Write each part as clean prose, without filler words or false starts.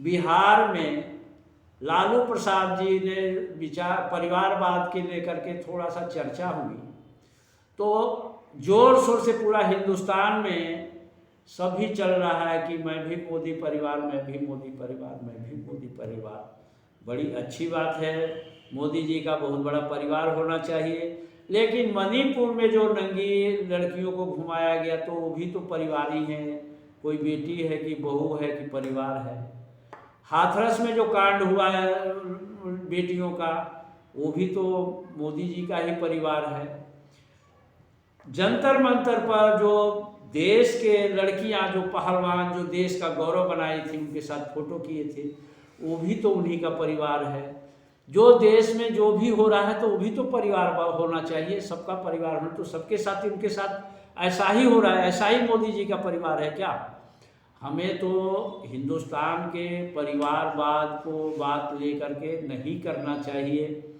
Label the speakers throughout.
Speaker 1: बिहार में लालू प्रसाद जी ने विचार परिवारवाद के लेकर के थोड़ा सा चर्चा हुई, तो जोर शोर से पूरा हिंदुस्तान में सभी चल रहा है कि मैं भी मोदी परिवार, मैं भी मोदी परिवार, मैं भी मोदी परिवार। बड़ी अच्छी बात है, मोदी जी का बहुत बड़ा परिवार होना चाहिए। लेकिन मणिपुर में जो नंगी लड़कियों को घुमाया गया तो वो भी तो परिवार ही है, कोई बेटी है कि बहू है कि परिवार है। हाथरस में जो कांड हुआ है बेटियों का, वो भी तो मोदी जी का ही परिवार है। जंतर मंतर पर जो देश के लड़कियां, जो पहलवान, जो देश का गौरव बनाई थी, उनके साथ फोटो किए थे, वो भी तो उन्हीं का परिवार है। जो देश में जो भी हो रहा है तो वो भी तो परिवार होना चाहिए, सबका परिवार होना, तो सबके साथ ही उनके साथ ऐसा ही हो रहा है, ऐसा ही मोदी जी का परिवार है क्या? हमें तो हिंदुस्तान के परिवारवाद को बात लेकर के नहीं करना चाहिए।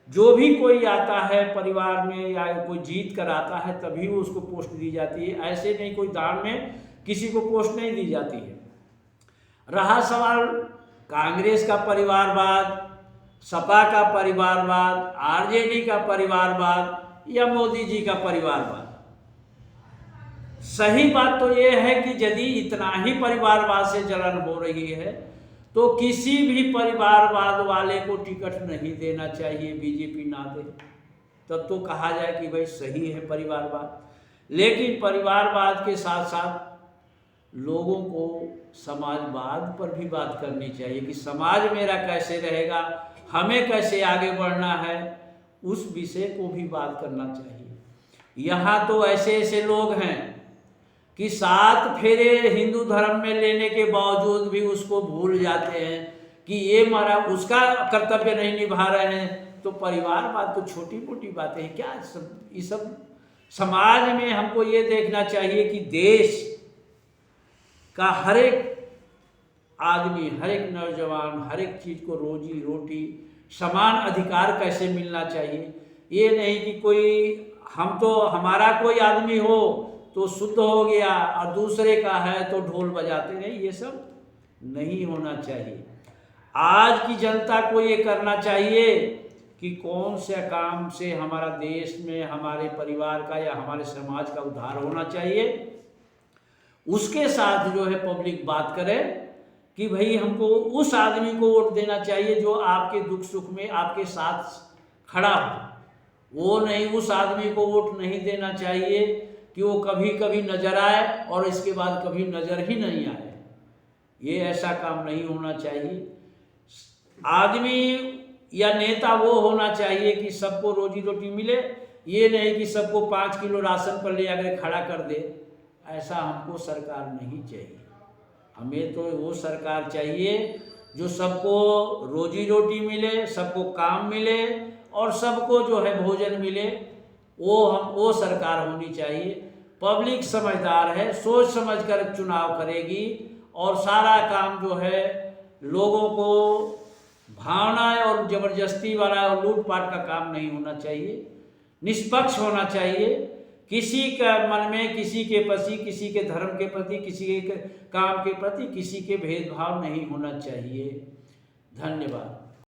Speaker 1: जो भी कोई आता है परिवार में या कोई जीत कर आता है तभी वो उसको पोस्ट दी जाती है, ऐसे नहीं कोई दान में किसी को पोस्ट नहीं दी जाती है। रहा सवाल कांग्रेस का परिवारवाद, सपा का परिवारवाद, आरजेडी का परिवारवाद या मोदी जी का परिवारवाद, सही बात तो ये है कि यदि इतना ही परिवारवाद से जलन हो रही है तो किसी भी परिवारवाद वाले को टिकट नहीं देना चाहिए, बीजेपी ना दे, तब तो कहा जाए कि भाई सही है परिवारवाद। लेकिन परिवारवाद के साथ साथ लोगों को समाजवाद पर भी बात करनी चाहिए कि समाज मेरा कैसे रहेगा, हमें कैसे आगे बढ़ना है, उस विषय को भी बात करना चाहिए। यहाँ तो ऐसे ऐसे लोग हैं कि 7 फेरे हिंदू धर्म में लेने के बावजूद भी उसको भूल जाते हैं कि ये हमारा उसका कर्तव्य नहीं निभा रहे हैं। तो परिवारवाद तो छोटी मोटी बातें हैं क्या? ये सब समाज में हमको ये देखना चाहिए कि देश का हर एक आदमी, हर एक नौजवान, हर एक चीज़ को रोजी रोटी समान अधिकार कैसे मिलना चाहिए। ये नहीं कि कोई हम तो हमारा कोई आदमी हो तो शुद्ध हो गया और दूसरे का है तो ढोल बजाते नहीं, ये सब नहीं होना चाहिए। आज की जनता को ये करना चाहिए कि कौन से काम से हमारा देश में, हमारे परिवार का या हमारे समाज का उद्धार होना चाहिए, उसके साथ जो है पब्लिक बात करे कि भाई हमको उस आदमी को वोट देना चाहिए जो आपके दुख सुख में आपके साथ खड़ा हो। वो नहीं, उस आदमी को वोट नहीं देना चाहिए कि वो कभी कभी नजर आए और इसके बाद कभी नजर ही नहीं आए। ये ऐसा काम नहीं होना चाहिए। आदमी या नेता वो होना चाहिए कि सबको रोजी रोटी मिले, ये नहीं कि सबको 5 किलो राशन पर ले आकर खड़ा कर दे। ऐसा हमको सरकार नहीं चाहिए। हमें तो वो सरकार चाहिए जो सबको रोजी रोटी मिले, सबको काम मिले और सबको जो है भोजन मिले। वो सरकार होनी चाहिए। पब्लिक समझदार है, सोच समझकर चुनाव करेगी और सारा काम जो है लोगों को भावना और जबरदस्ती वाला और लूटपाट का काम नहीं होना चाहिए। निष्पक्ष होना चाहिए। किसी का मन में किसी के प्रति, किसी के धर्म के प्रति, किसी के काम के प्रति किसी के भेदभाव नहीं होना चाहिए। धन्यवाद।